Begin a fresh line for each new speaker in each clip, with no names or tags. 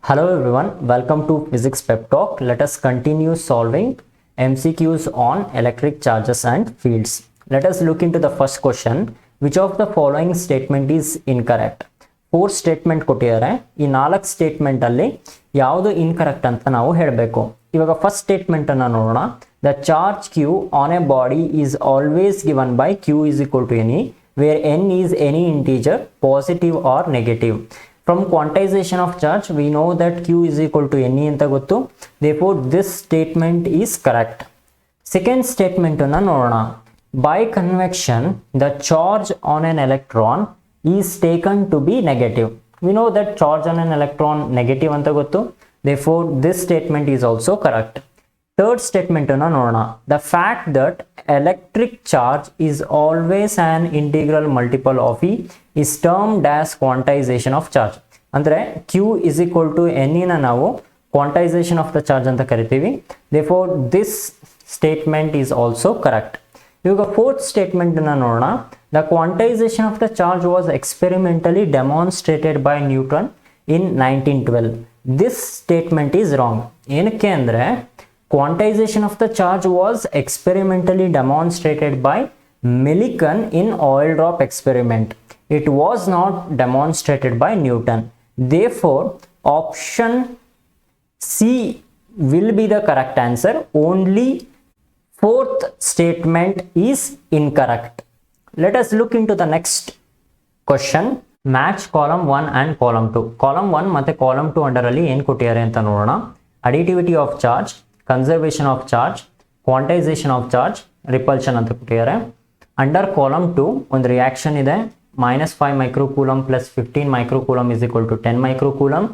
Hello everyone, welcome to Physics Pep Talk. Let us continue solving MCQs on electric charges and fields. Let us look into the first question. Which of the following statement is incorrect? 4 statement ಕೊಟ್ಟಿದ್ದಾರೆ. ಈ 4 statement ಅಲ್ಲಿ ಯಾವುದು incorrect ಅಂತ ನಾವು ಹೇಳಬೇಕು. ಇವಾಗ first statement ಅನ್ನು ನೋಡೋಣ. The charge Q on a body is always given by Q is equal to NE, where N is any integer, positive or negative. From quantization of charge, we know that Q is equal to NE ಅಂತ ಗೊತ್ತು. Therefore, this statement is correct. Second statement ಅನ್ನು ನೋಡೋಣ. By convection, the charge on an electron is taken to be negative. We know that charge on an electron negative ಅಂತ ಗೊತ್ತು. Therefore, this statement is also correct. Third statement ಅನ್ನು ನೋಡೋಣ. The fact that electric charge is always an integral multiple of E is termed as quantization of charge. ಅಂದ್ರೆ Q is equal to NE ನ ನಾವು quantization of the charge ಅಂತ ಕರಿತೀವಿ. Therefore, this statement is also correct. ಇವಾಗ fourth statement ಅನ್ನು ನೋಡೋಣ. The quantization of the charge was experimentally demonstrated by Newton in 1912. This statement is wrong. ಏನಕ್ಕೆ ಅಂದ್ರೆ quantization of the charge was experimentally demonstrated by Millikan in oil drop experiment. It was not demonstrated by Newton. Therefore, option C will be the correct answer. Only fourth statement is incorrect. Let us look into the next question. Match column 1 and column 2. Column 1 ಮತ್ತೆ column 2 ಅಂಡರಲ್ಲಿ ಏನು ಕೊಟ್ಟಿದ್ದಾರೆ ಅಂತ ನೋಡೋಣ. Additivity of charge, conservation of charge, quantization of charge, repulsion ಅಂತ ಕೊಟ್ಟಿದ್ದಾರೆ. Under column 2 ಒಂದು reaction ಇದೆ. -5 microcoulomb plus 15 microcoulomb is equal to 10 microcoulomb.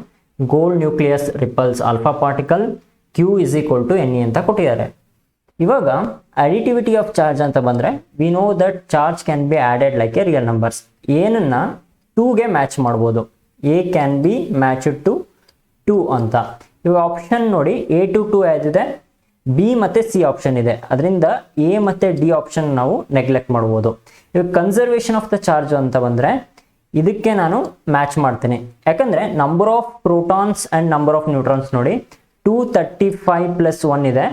Gold nucleus repulse alpha particle. Q is equal to Ne ಅಂತ ಕೊಟ್ಟಿದ್ದಾರೆ. ಇವಾಗ additivity of charge ಅಂತ ಬಂದ್ರೆ we know that charge can be added like a real numbers. ಏನನ್ನ 2 ಗೆ match ಮಾಡಬಹುದು. A can be matched to 2 ಅಂತ. ಇವಾಗ ಆಪ್ಷನ್ ನೋಡಿ A to 2 ಆಗಿದೆ, B ಮತ್ತೆ C ಆಪ್ಷನ್ ಇದೆ. ಅದರಿಂದ A ಮತ್ತೆ D ಆಪ್ಷನ್ ನಾವು ನೆಗ್ಲೆಕ್ಟ್ ಮಾಡಬಹುದು. ಇವಾಗ ಕನ್ಸರ್ವೇಷನ್ ಆಫ್ ದ ಚಾರ್ಜ್ ಅಂತ ಬಂದ್ರೆ ಇದಕ್ಕೆ ನಾನು ಮ್ಯಾಚ್ ಮಾಡ್ತೀನಿ. ಯಾಕಂದ್ರೆ number of protons and number of neutrons ನೋಡಿ 235 ಪ್ಲಸ್ 1 ಇದೆ.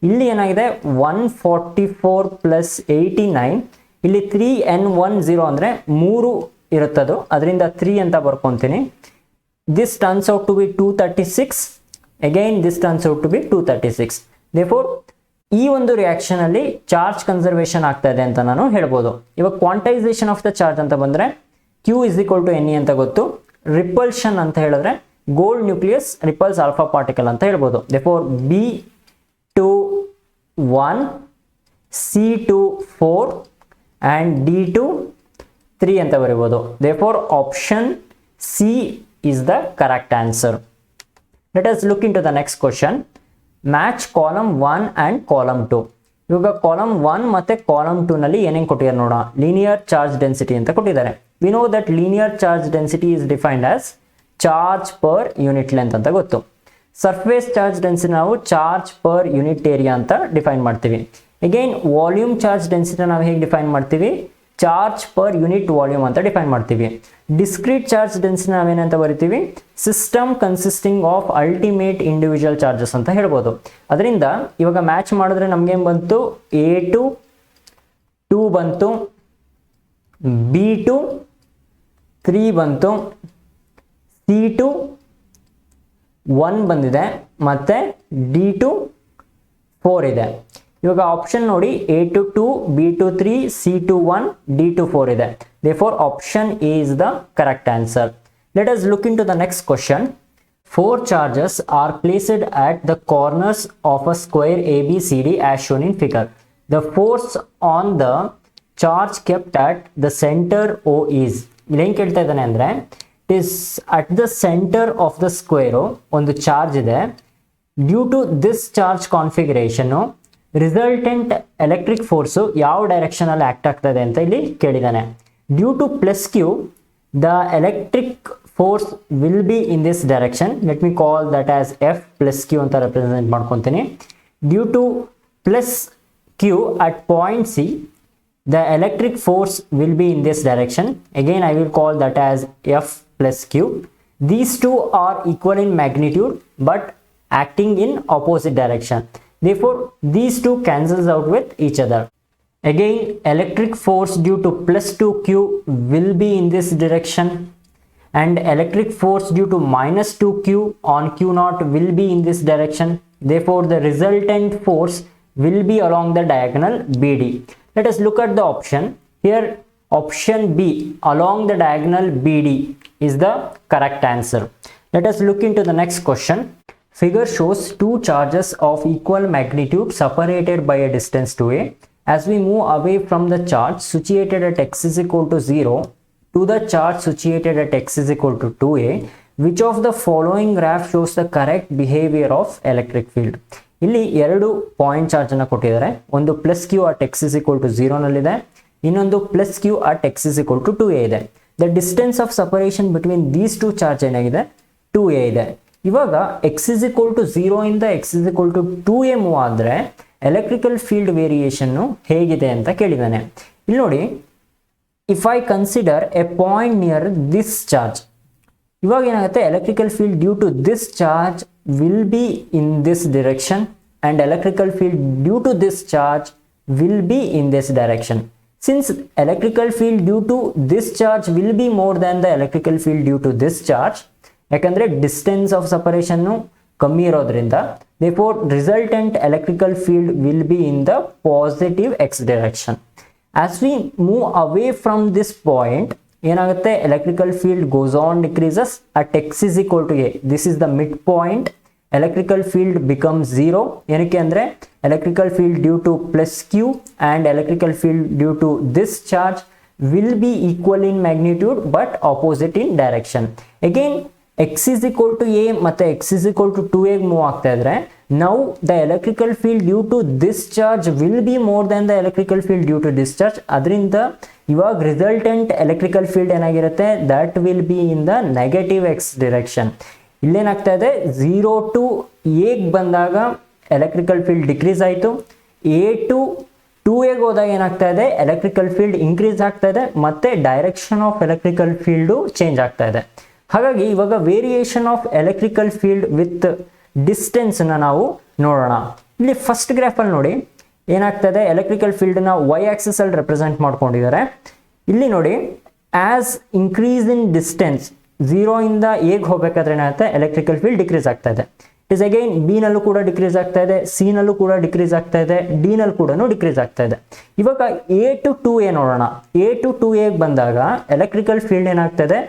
ಇಲ್ಲಿ ಏನಾಗಿದೆ 144 ಪ್ಲಸ್ 89. ಇಲ್ಲಿ 3n10 ಅಂದ್ರೆ 3 ಇರುತ್ತದು, ಅದರಿಂದ 3 ಅಂತ ಬರ್ಕೊಂತೀನಿ. This turns out to be 236. Again this turns out to be 236. Therefore, ಈ ಒಂದು ರಿಯಾಕ್ಷನ್ ಅಲ್ಲಿ ಚಾರ್ಜ್ ಕನ್ಸರ್ವೇಷನ್ ಆಗ್ತಾ ಇದೆ ಅಂತ ನಾನು ಹೇಳ್ಬೋದು. ಇವಾಗ ಕ್ವಾಂಟೈಸೇಷನ್ ಆಫ್ ದ ಚಾರ್ಜ್ ಅಂತ ಬಂದ್ರೆ Q is equal to Ne ಅಂತ ಗೊತ್ತು. ರಿಪಲ್ಷನ್ ಅಂತ ಹೇಳಿದ್ರೆ gold nucleus repels alpha particle ಅಂತ ಹೇಳ್ಬೋದು. Therefore, B21, C24 and D23 ಅಂತ ಬರೀಬಹುದು. Therefore, option C is the correct answer. Let us look into the next question. Match column 1 and column 2. ಇವಾಗ column 1 ಮತ್ತೆ column 2 ನಲ್ಲಿ ಏನೇನು ಕೊಟ್ಟಿದ್ದಾರೆ ನೋಡೋಣ. ಲೀನಿಯರ್ ಚಾರ್ಜ್ ಡೆನ್ಸಿಟಿ ಅಂತ ಕೊಟ್ಟಿದ್ದಾರೆ. We know that linear charge density is defined as charge per unit length ಅಂತ ಗೊತ್ತು. ಸರ್ಫೇಸ್ ಚಾರ್ಜ್ ಡೆನ್ಸಿಟಿ ನಾವು ಚಾರ್ಜ್ ಪರ್ ಯೂನಿಟ್ ಏರಿಯಾ ಅಂತ ಡಿಫೈನ್ ಮಾಡ್ತೀವಿ. ಅಗೈನ್ ವಾಲ್ಯೂಮ್ ಚಾರ್ಜ್ ಡೆನ್ಸಿಟಿ ನಾವು ಹೇಗೆ ಡಿಫೈನ್ ಮಾಡ್ತೀವಿ? ಚಾರ್ಜ್ ಪರ್ ಯೂನಿಟ್ ವಾಲ್ಯೂಮ್ ಅಂತ ಡಿಫೈನ್ ಮಾಡ್ತೀವಿ. ಡಿಸ್ಕ್ರೀಟ್ ಚಾರ್ಜ್ ಡೆನ್ಸಿಟಿ ನಾವೇನಂತ ಬರಿತೀವಿ? System consisting of ultimate individual charges ಅಂತ ಹೇಳ್ಬೋದು. ಅದರಿಂದ ಇವಾಗ ಮ್ಯಾಚ್ ಮಾಡಿದ್ರೆ ನಮ್ಗೆ ಬಂತು A2 2 ಬಂತು, B2 3 ಬಂತು, C2 1 ಬಂದಿದೆ, ಮತ್ತೆ D2 4 ಇದೆ. ಇವಾಗ ಆಪ್ಷನ್ ನೋಡಿ A2 2, B2 3, C2 1, D2 4 ಇದೆ. Therefore, option A is the correct answer. Let us look into the next question. 4 charges are placed at the corners of a square ABCD as shown in figure. The force on the charge kept at the center O is. ಏನು ಕೇಳ್ತಾ ಇದ್ದಾನೆ ಅಂದ್ರೆ it is at the center of the square ಒಂದು charge ಇದೆ. Due to this charge configuration resultant electric force ಯಾವ direction ಅಲ್ಲಿ act ಆಗ್ತಾ ಇದೆ ಅಂತ ಇಲ್ಲಿ ಕೇಳಿದಾನೆ. Due to plus Q the electric force will be in this direction. Let me call that as F plus Q ಅಂತ represent ಮಾಡ್ಕೊತೀನಿ. Due to plus Q at point C the electric force will be in this direction. Again I will call that as F plus Q. These two are equal in magnitude but acting in opposite direction. Therefore, these two cancels out with each other. Again, electric force due to plus 2q will be in this direction, and electric force due to minus 2q on q naught will be in this direction. Therefore, the resultant force will be along the diagonal BD. Let us look at the option. Here, option B along the diagonal BD is the correct answer. Let us look into the next question. Figure shows two charges of equal magnitude separated by a distance 2a. As we move away from the charge situated at x is equal to 0 to the charge situated at x is equal to 2a, which of the following graph shows the correct behavior of electric field? ಇಲ್ಲಿ ಎರಡು point charge ಅನ್ನು ಕೊಟ್ಟಿದ್ದಾರೆ. ಒಂದು plus Q at x is equal to 0 ನಲ್ಲಿದೆ, ಇನ್ನೊಂದು plus Q at x is equal to 2a ಇದೆ. The distance of separation between these two charge ಏನಾಗಿದೆ? 2a ಇದೆ. ಇವಾಗ ಎಕ್ಸ್ ಇಸ್ ಈಕ್ವಲ್ ಟು 0 ಇಂದ x is equal to 2a move ಆದರೆ electrical field variation ಹೇಗಿದೆ ಅಂತ ಕೇಳಿದ್ದಾನೆ. ಇಲ್ಲಿ ನೋಡಿ, if I consider a point near this charge, ಇವಾಗ ಏನಾಗುತ್ತೆ, electrical field due to this charge will be in this direction and electrical field due to this charge will be in this direction. Since electrical field due to this charge will be more than the electrical field due to this charge, ಯಾಕಂದ್ರೆ distance of separation ಕಮ್ಮಿ ಇರೋದ್ರಿಂದ, therefore resultant electrical field will be in the positive x direction. As we move away from this point, ಏನಾಗುತ್ತೆ, electrical field goes on decreases at x is equal to a. This is the midpoint. Electrical field becomes 0. ಏನಕ್ಕೆ ಅಂದ್ರೆ electrical field due to plus q and electrical field due to this charge will be equal in magnitude but opposite in direction. Again, x is equal to a ಮತ್ತೆ x is equal to 2a move ಆಗ್ತಾ ಇದ್ರೆ, now the electrical field due to this charge will be more than the electrical field due to this charge. ಅದರಿಂದ ಇವಾಗ resultant electrical field ಏನಾಗಿರುತ್ತೆ, that will be in the negative x direction. ಇಲ್ಲೇನಾಗ್ತಾ ಇದೆ, 0 to ಎಗೆ ಬಂದಾಗ electrical field decrease ಆಯಿತು, a to 2ಎಗೆ ಹೋದಾಗ ಏನಾಗ್ತಾ ಇದೆ, ಎಲೆಕ್ಟ್ರಿಕಲ್ ಫೀಲ್ಡ್ ಇನ್ಕ್ರೀಸ್ ಆಗ್ತಾ ಇದೆ, ಮತ್ತೆ direction of electrical field change ಆಗ್ತಾ ಇದೆ. ಹಾಗಾಗಿ ಇವಾಗ variation of electrical field with ಡಿಸ್ಟೆನ್ಸ್ನ ನಾವು ನೋಡೋಣ. ಇಲ್ಲಿ ಫಸ್ಟ್ ಗ್ರಾಫಲ್ಲಿ ನೋಡಿ ಏನಾಗ್ತದೆ, ಎಲೆಕ್ಟ್ರಿಕಲ್ ಫೀಲ್ಡ್ನ ವೈ ಆಕ್ಸಿಸ್ ಅಲ್ಲಿ ರೆಪ್ರೆಸೆಂಟ್ ಮಾಡ್ಕೊಂಡಿದ್ದಾರೆ. ಇಲ್ಲಿ ನೋಡಿ, ಆಸ್ ಇನ್ಕ್ರೀಸ್ ಇನ್ ಡಿಸ್ಟೆನ್ಸ್ 0 ಇಂದ ಎಗೆ ಹೋಗಬೇಕಾದ್ರೆ ಏನಾಗುತ್ತೆ, ಎಲೆಕ್ಟ್ರಿಕಲ್ ಫೀಲ್ಡ್ ಡಿಕ್ರೀಸ್ ಆಗ್ತಾ ಇದೆ. ಇಟ್ ಇಸ್ ಅಗೈನ್ ಬಿ ನಲ್ಲೂ ಕೂಡ ಡಿಕ್ರೀಸ್ ಆಗ್ತಾ ಇದೆ, ಸಿ ನಲ್ಲೂ ಕೂಡ ಡಿಕ್ರೀಸ್ ಆಗ್ತಾ ಇದೆ, ಡಿ ನಲ್ಲಿ ಕೂಡ ಡಿಕ್ರೀಸ್ ಆಗ್ತಾ ಇದೆ. ಇವಾಗ ಎ ಟು 2a ನೋಡೋಣ. ಎ ಟು 2a ಬಂದಾಗ ಎಲೆಕ್ಟ್ರಿಕಲ್ ಫೀಲ್ಡ್ ಏನಾಗ್ತದೆ,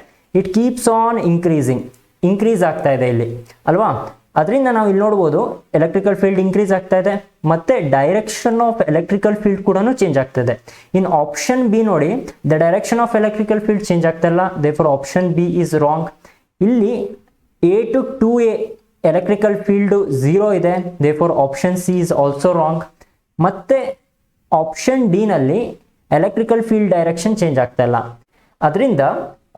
ಇಟ್ ಕೀಪ್ಸ್ ಆನ್ ಇನ್ಕ್ರೀಸ್ ಆಗ್ತಾ ಇದೆ ಇಲ್ಲಿ ಅಲ್ವಾ. ಅದರಿಂದ ನಾವು ಇಲ್ಲಿ ನೋಡ್ಬೋದು, ಎಲೆಕ್ಟ್ರಿಕಲ್ ಫೀಲ್ಡ್ ಇನ್ಕ್ರೀಸ್ ಆಗ್ತಾ ಇದೆ ಮತ್ತೆ ಡೈರೆಕ್ಷನ್ ಆಫ್ ಎಲೆಕ್ಟ್ರಿಕಲ್ ಫೀಲ್ಡ್ ಕೂಡ ಚೇಂಜ್ ಆಗ್ತದೆ. ಇನ್ ಆಪ್ಷನ್ ಬಿ ನೋಡಿ, the direction of electrical field change ಆಗ್ತಾ ಇಲ್ಲ, therefore option b is wrong. ಇಲ್ಲಿ a to 2a electrical field 0 ಇದೆ, therefore option c is also wrong. ಮತ್ತೆ ಆಪ್ಷನ್ ಡಿ ನಲ್ಲಿ electrical field direction change ಆಗ್ತಾ ಇಲ್ಲ, ಅದರಿಂದ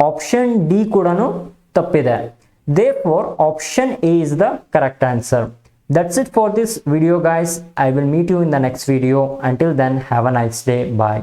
ಆಪ್ಷನ್ ಡಿ ಕೂಡ ತಪ್ಪಿದೆ. Therefore, option A is the correct answer. That's it for this video, guys. I will meet you in the next video. Until then, have a nice day. Bye.